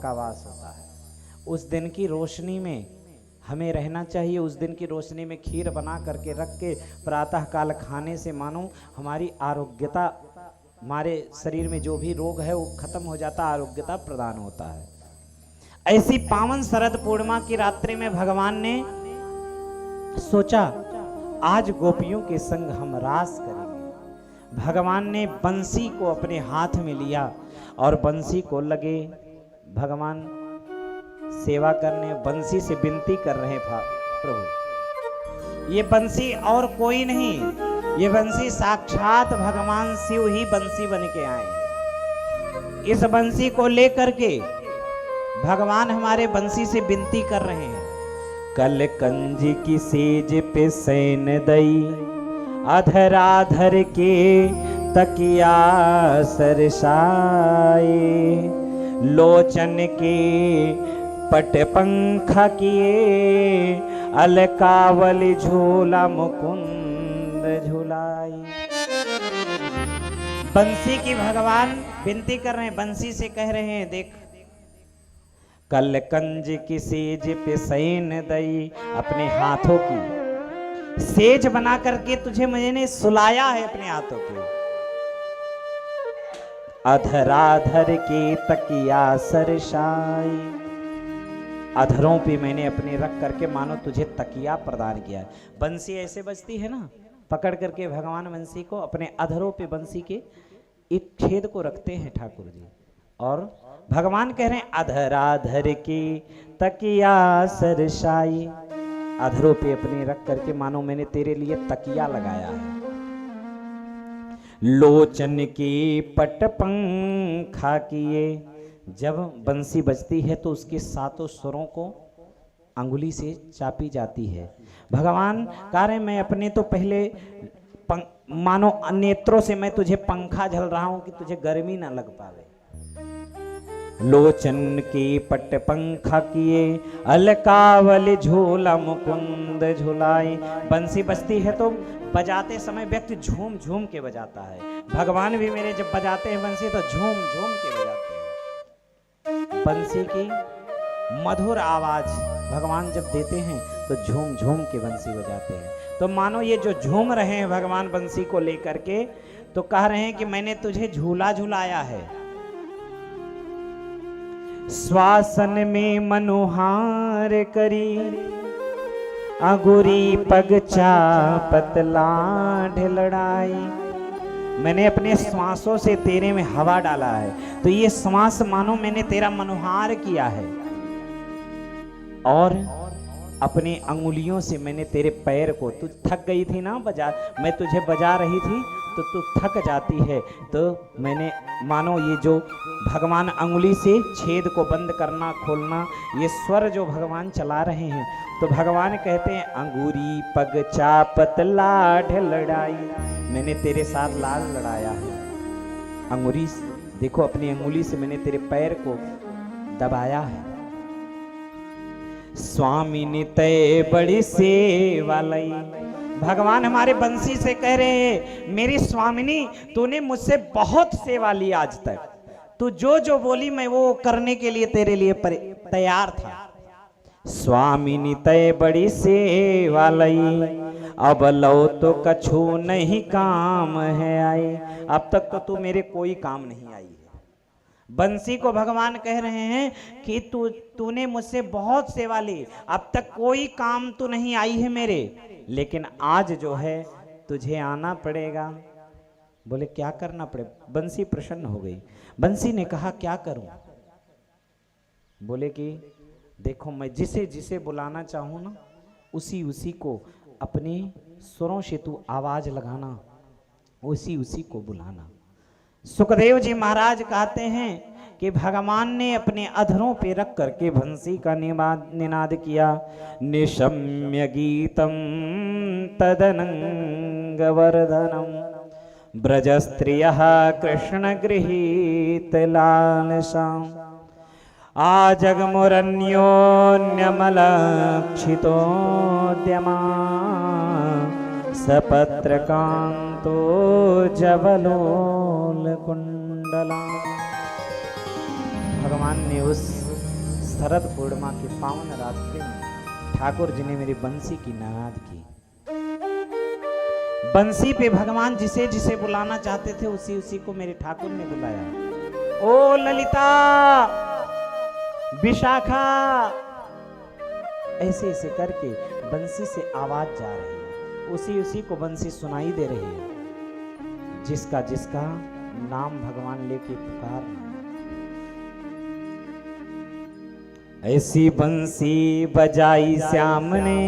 का वास होता है। उस दिन की रोशनी में हमें रहना चाहिए। उस दिन की रोशनी में खीर बना करके रख के प्रातः काल खाने से मानो हमारी आरोग्यता, हमारे शरीर में जो भी रोग है वो खत्म हो जाता, आरोग्यता प्रदान होता है। ऐसी पावन शरद पूर्णिमा की रात्रि में भगवान ने सोचा आज गोपियों के संग हम रास करेंगे। भगवान ने बंसी को अपने हाथ में लिया और बंसी को लगे भगवान सेवा करने, बंसी से विनती कर रहे हैं प्रभु। ये बंसी और कोई नहीं, ये बंसी साक्षात भगवान शिव ही बंसी बन के आए। इस बंसी को लेकर के भगवान हमारे बंसी से विनती कर रहे हैं। कल कंजी की सेज पे सैन दई, अधराधर के तकिया सरसाए, लोचन के पट पंखा किए, अलकावल झूला मुकुंद झुलाई। बंसी की भगवान विनती कर रहे हैं, बंसी से कह रहे हैं देख कल कंज की सेज पे सैन दई, अपने हाथों की सेज बना करके तुझे मैंने सुलाया है अपने हाथों के। अधराधर के तकिया सरसाई, अधरों पे मैंने अपने रख करके मानो तुझे तकिया प्रदान किया है। बंसी ऐसे बजती है ना, पकड़ करके भगवान बंसी को अपने अधरों पे बंसी के एक छेद को रखते हैं ठाकुर जी, और भगवान कह रहे हैं अधराधर की तकिया सरसाई, अधरों पे अपने रख करके मानो मैंने तेरे लिए तकिया लगाया है। लोचन की पट पंखा किए, जब बंसी बजती है तो उसके सातों स्वरों को अंगुली से चापी जाती है। भगवान कह रहे मैं अपने तो पहले मानो नेत्रों से मैं तुझे पंखा झल रहा हूं कि तुझे गर्मी ना लग पावे। लोचन की पट पंखा किए, अलकावल झूला मुकुंद झुलाई। बंसी बजती है तो बजाते समय व्यक्ति झूम झूम के बजाता है। भगवान भी मेरे जब बजाते हैं बंसी तो झूम झूम के बजाते हैं। बंसी की मधुर आवाज भगवान जब देते हैं तो झूम झूम के बंसी बजाते हैं। तो मानो ये जो झूम रहे हैं भगवान बंसी को लेकर के, तो कह रहे हैं कि मैंने तुझे झूला झुलाया है। श्वासन में मनोहार करी, अंगुरी पग चापत लाढ़ लड़ाई। मैंने अपने श्वासों से तेरे में हवा डाला है, तो ये श्वास मानो मैंने तेरा मनोहार किया है, और अपने अंगुलियों से मैंने तेरे पैर को, तू थक गई थी ना बजा, मैं तुझे बजा रही थी तो तू थक जाती है, तो मैंने मानो ये जो भगवान अंगुली से छेद को बंद करना खोलना, ये स्वर जो भगवान चला रहे हैं, तो भगवान कहते हैं अंगूरी पग चापत लाढ़ लड़ाई, मैंने तेरे साथ लाड़ लड़ाया है। अंगुली देखो, अपनी अंगुली से मैंने तेरे पैर को दबाया है। स्वामी नितय बड़ी सेवा लई, भगवान हमारे बंसी से कह रहे हैं मेरी स्वामिनी तूने मुझसे बहुत सेवा ली आज तक, तू जो जो बोली मैं वो करने के लिए तेरे लिए तैयार था। स्वामिनी तय बड़ी सेवा लई, अब लो तो कछु नहीं काम है आई, अब तक तो तू मेरे कोई काम नहीं आई है। बंसी को भगवान कह रहे हैं कि तूने मुझसे बहुत सेवा ली, अब तक कोई काम तू नहीं आई है मेरे, लेकिन आज जो है तुझे आना पड़ेगा। बोले क्या करना पड़े? बंसी प्रसन्न हो गई। बंसी ने कहा क्या करूं? बोले कि देखो मैं जिसे जिसे बुलाना चाहूं ना, उसी उसी को अपने स्वरों से तू आवाज लगाना, उसी उसी को बुलाना। सुखदेव जी महाराज कहते हैं कि भगवान ने अपने अधरों पे रख करके बंसी का निनाद किया। निशम्य गीतम तदनंग वर्धनम, ब्रज स्त्रियः कृष्ण गृहीत लालसाम, आजगमुरन्योन्यमलक्षितोद्यमा, सपत्रकांतो जबलोल कुंडला। भगवान ने उस शरद पूर्णिमा के पावन रास्ते में ठाकुर जी ने मेरी बंसी की नाद की। बंसी पे भगवान जिसे जिसे बुलाना चाहते थे उसी उसी को मेरे ठाकुर ने बुलाया। ओ ललिता, विशाखा, ऐसे ऐसे करके बंसी से आवाज जा रही है, उसी उसी को बंसी सुनाई दे रही है, जिसका जिसका नाम भगवान लेके पुकार रहे हैं। ऐसी बंसी बजाई श्याम ने,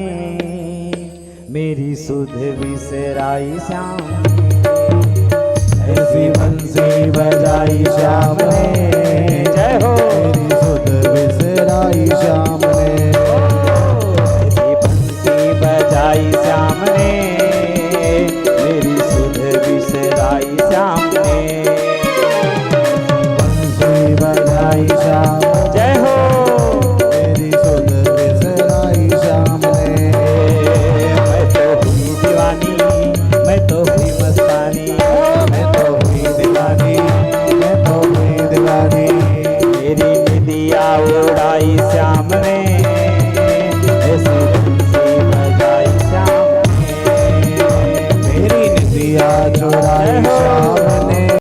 मेरी सुध बिसराई श्याम ने। ऐसी बंसी बजाई श्याम ने,